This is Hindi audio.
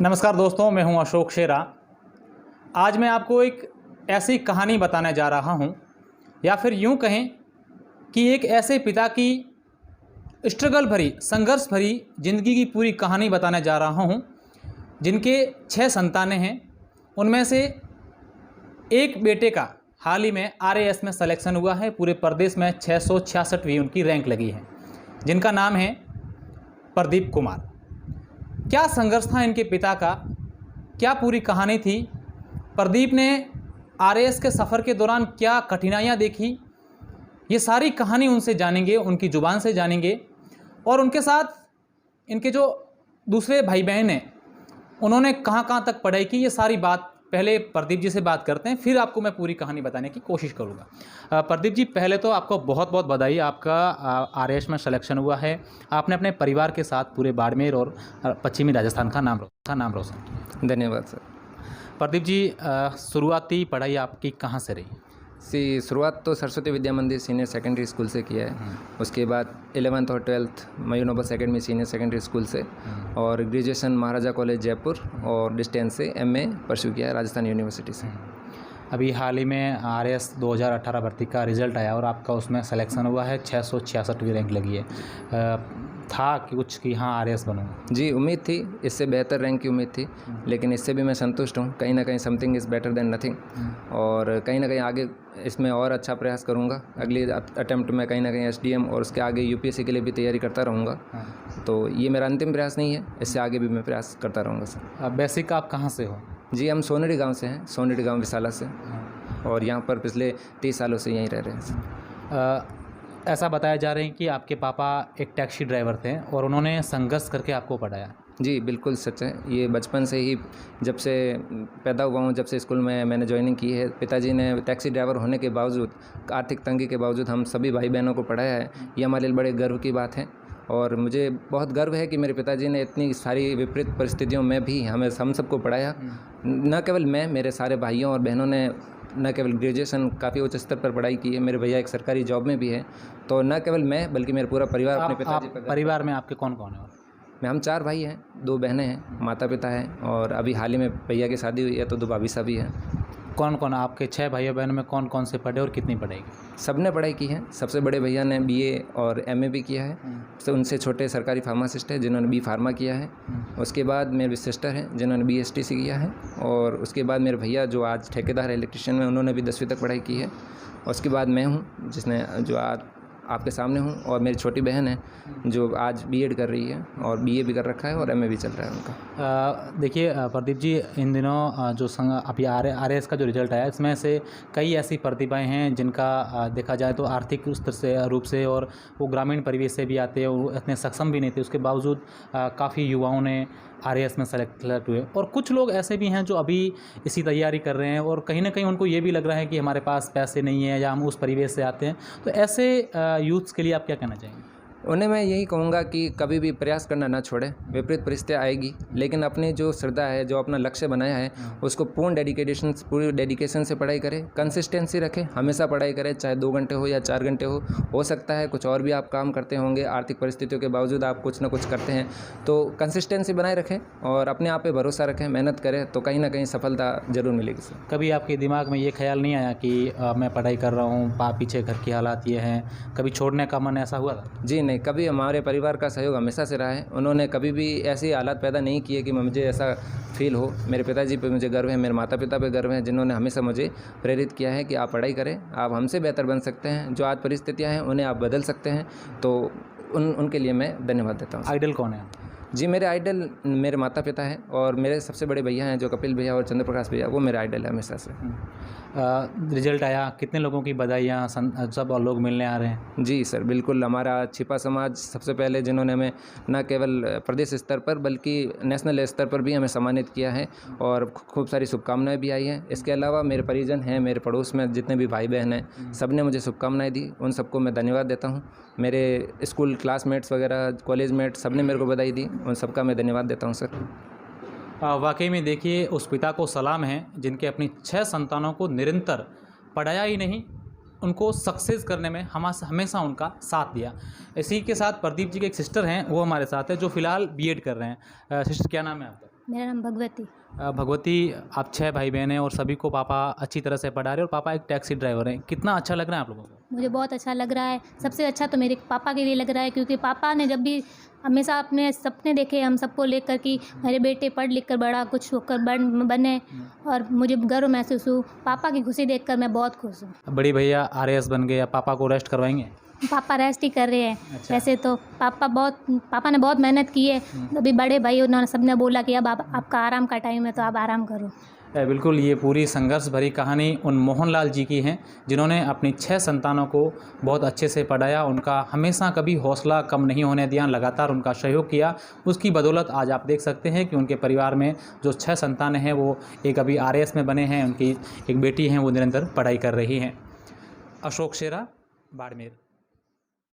नमस्कार दोस्तों, मैं हूं अशोक शेरा। आज मैं आपको एक ऐसी कहानी बताने जा रहा हूं, या फिर यूं कहें कि एक ऐसे पिता की स्ट्रगल भरी, संघर्ष भरी ज़िंदगी की पूरी कहानी बताने जा रहा हूं, जिनके 6 संतानें हैं। उनमें से एक बेटे का हाल ही में आरएएस में सिलेक्शन हुआ है। पूरे प्रदेश में 666वीं उनकी रैंक लगी है, जिनका नाम है प्रदीप कुमार। क्या संघर्ष था इनके पिता का, क्या पूरी कहानी थी, प्रदीप ने आरएएस के सफ़र के दौरान क्या कठिनाइयाँ देखी, ये सारी कहानी उनसे जानेंगे, उनकी ज़ुबान से जानेंगे। और उनके साथ इनके जो दूसरे भाई बहन हैं, उन्होंने कहाँ कहाँ तक पढ़ाई की, ये सारी बात पहले प्रदीप जी से बात करते हैं, फिर आपको मैं पूरी कहानी बताने की कोशिश करूँगा। प्रदीप जी, पहले तो आपको बहुत बहुत बधाई, आपका आरएएस में सिलेक्शन हुआ है। आपने अपने परिवार के साथ पूरे बाड़मेर और पश्चिमी राजस्थान का नाम रोशन। धन्यवाद सर। प्रदीप जी, शुरुआती पढ़ाई आपकी कहाँ से रही? शुरुआत तो सरस्वती विद्या मंदिर सीनियर सेकेंडरी स्कूल से किया है। उसके बाद 11th और 12th मयूनोबस एकेडमी सीनियर सेकेंडरी स्कूल से, और ग्रेजुएशन महाराजा कॉलेज जयपुर, और डिस्टेंस से एमए परस्यू किया है राजस्थान यूनिवर्सिटी से। अभी हाल ही में आरएएस 2018 भर्ती का रिज़ल्ट आया और आपका उसमें सिलेक्शन हुआ है, 666वीं रैंक लगी है। था कि कुछ कि हाँ आरएएस बनूंगा? जी, उम्मीद थी, इससे बेहतर रैंक की उम्मीद थी, लेकिन इससे भी मैं संतुष्ट हूँ। कहीं ना कहीं something is better than nothing, और कहीं ना कहीं आगे इसमें और अच्छा प्रयास करूँगा। अगली अटेम्प्ट में कहीं ना कहीं एसडीएम और उसके आगे यूपीएससी के लिए भी तैयारी करता रहूँगा। तो ये मेरा अंतिम प्रयास नहीं है, इससे आगे भी मैं प्रयास करता रहूँगा सर। बेसिक आप कहाँ से हो? जी, हम सोनेडी गांव से हैं, सोनेडी गांव विशाला से, और यहाँ पर पिछले 30 सालों से यहीं रह रहे हैं। ऐसा बताया जा रहा है कि आपके पापा एक टैक्सी ड्राइवर थे और उन्होंने संघर्ष करके आपको पढ़ाया। जी, बिल्कुल सच है। ये बचपन से ही, जब से पैदा हुआ हूँ, जब से स्कूल में मैंने ज्वाइनिंग की है, पिताजी ने टैक्सी ड्राइवर होने के बावजूद, आर्थिक तंगी के बावजूद हम सभी भाई बहनों को पढ़ाया है। ये हमारे लिए बड़े गर्व की बात है, और मुझे बहुत गर्व है कि मेरे पिताजी ने इतनी सारी विपरीत परिस्थितियों में भी हम सबको पढ़ाया। न केवल मैं, मेरे सारे भाइयों और बहनों ने न केवल ग्रेजुएशन काफ़ी उच्च स्तर पर पढ़ाई की है, मेरे भैया एक सरकारी जॉब में भी है। तो न केवल मैं, बल्कि मेरा पूरा परिवार अपने पिताजी पर। परिवार में आपके कौन कौन है? हम 4 भाई हैं, 2 बहनें हैं, माता पिता हैं, और अभी हाल ही में भैया की शादी हुई है, तो 2 भाभी साहब भी हैं। कौन कौन आपके 6 भाई बहनों में कौन कौन से पढ़े और कितनी पढ़ाई की? सबने पढ़ाई की है। सबसे बड़े भैया ने बीए और एमए भी किया है। तो उनसे छोटे सरकारी फार्मासिस्ट है, जिन्होंने बी फार्मा किया है। उसके बाद मेरी सिस्टर हैं, जिन्होंने बीएसटीसी किया है। और उसके बाद मेरे भैया, जो आज ठेकेदार है इलेक्ट्रिशियन में, उन्होंने भी 10वीं तक पढ़ाई की है। उसके बाद मैं हूँ, जो आज आपके सामने हूँ, और मेरी छोटी बहन है जो आज बीएड कर रही है, और बीए भी कर रखा है, और एमए भी चल रहा है उनका। देखिए प्रदीप जी, इन दिनों जो अभी आरएएस का जो रिज़ल्ट आया, इसमें से कई ऐसी प्रतिभाएं हैं जिनका देखा जाए तो आर्थिक स्तर से रूप से, और वो ग्रामीण परिवेश से भी आते हैं, वो इतने सक्षम भी नहीं थे। उसके बावजूद काफ़ी युवाओं ने आरएएस में सेलेक्ट हुए, और कुछ लोग ऐसे भी हैं जो अभी इसी तैयारी कर रहे हैं, और कहीं ना कहीं उनको ये भी लग रहा है कि हमारे पास पैसे नहीं है, या हम उस परिवेश से आते हैं। तो ऐसे यूथ्स के लिए आप क्या कहना चाहेंगे? उन्हें मैं यही कहूँगा कि कभी भी प्रयास करना ना छोड़ें। विपरीत परिस्थितियाँ आएगी, लेकिन अपनी जो श्रद्धा है, जो अपना लक्ष्य बनाया है, उसको पूरी डेडिकेशन से पढ़ाई करें, कंसिस्टेंसी रखें, हमेशा पढ़ाई करें, चाहे 2 घंटे हो या 4 घंटे हो सकता है कुछ और भी आप काम करते होंगे, आर्थिक परिस्थितियों के बावजूद आप कुछ ना कुछ करते हैं, तो कंसिस्टेंसी बनाए रखें और अपने आप पे भरोसा रखें, मेहनत करें, तो कहीं ना कहीं सफलता जरूर मिलेगी सर। कभी आपके दिमाग में ये ख्याल नहीं आया कि मैं पढ़ाई कर रहा हूँ, पीछे घर की हालात ये हैं, कभी छोड़ने का मन ऐसा हुआ था? जी नहीं, कभी हमारे परिवार का सहयोग हमेशा से रहा है। उन्होंने कभी भी ऐसी हालात पैदा नहीं किए कि मुझे ऐसा फील हो। मेरे पिताजी पे मुझे गर्व है, मेरे माता पिता पे गर्व है, जिन्होंने हमेशा मुझे प्रेरित किया है कि आप पढ़ाई करें, आप हमसे बेहतर बन सकते हैं। जो आज परिस्थितियाँ हैं उन्हें आप बदल सकते हैं, तो उनके लिए मैं धन्यवाद देता हूँ। आइडल कौन है? जी, मेरे आइडल मेरे माता पिता हैं, और मेरे सबसे बड़े भैया हैं जो कपिल भैया और चंद्र प्रकाश भैया, वो मेरे आइडल है हमेशा से। रिजल्ट आया, कितने लोगों की बधाइयाँ, सब लोग मिलने आ रहे हैं? जी सर, बिल्कुल। हमारा छिपा समाज सबसे पहले, जिन्होंने हमें न केवल प्रदेश स्तर पर बल्कि नेशनल स्तर पर भी हमें सम्मानित किया है, और खूब सारी शुभकामनाएं भी आई हैं। इसके अलावा मेरे परिजन हैं, मेरे पड़ोस में जितने भी भाई बहन हैं, सब ने मुझे शुभकामनाएं दी, उन सबको मैं धन्यवाद देता हूँ। मेरे स्कूल क्लासमेट्स वगैरह, कॉलेज मेट, सब ने मेरे को बधाई दी, उन सबका मैं धन्यवाद देता हूँ सर। वाकई में देखिए, उस पिता को सलाम है जिनके अपनी 6 संतानों को निरंतर पढ़ाया ही नहीं, उनको सक्सेस करने में हमेशा उनका साथ दिया। इसी के साथ प्रदीप जी के एक सिस्टर हैं, वो हमारे साथ है, जो फ़िलहाल बीएड कर रहे हैं। सिस्टर, क्या नाम है आपका? मेरा नाम भगवती। भगवती, आप 6 भाई बहन हैं और सभी को पापा अच्छी तरह से पढ़ा रहे हैं और पापा एक टैक्सी ड्राइवर हैं। कितना अच्छा लग रहा है आप लोगों को? मुझे बहुत अच्छा लग रहा है। सबसे अच्छा तो मेरे पापा के लिए लग रहा है, क्योंकि पापा ने जब भी हमेशा अपने सपने देखे हम सबको लेकर कि मेरे बेटे पढ़ लिख कर बड़ा कुछ होकर बने, और मुझे गर्व महसूस हो। पापा की खुशी देखकर मैं बहुत खुश हूँ। बड़ी भैया आरएएस बन गए, अब पापा को रेस्ट करवाएंगे? पापा रेस्ट ही कर रहे हैं। अच्छा। वैसे तो पापा ने बहुत मेहनत की है। अभी बड़े भाई उन्होंने सबने बोला कि अब आपका आराम का टाइम है, तो आप आराम करो। बिल्कुल, ये पूरी संघर्ष भरी कहानी उन मोहनलाल जी की है जिन्होंने अपनी 6 संतानों को बहुत अच्छे से पढ़ाया। उनका हमेशा कभी हौसला कम नहीं होने दिया, लगातार उनका सहयोग किया। उसकी बदौलत आज आप देख सकते हैं कि उनके परिवार में जो 6 संतानें हैं वो एक अभी आरएएस में बने हैं, उनकी एक बेटी हैं वो निरंतर पढ़ाई कर रही हैं। अशोक शेरा, बाड़मेर।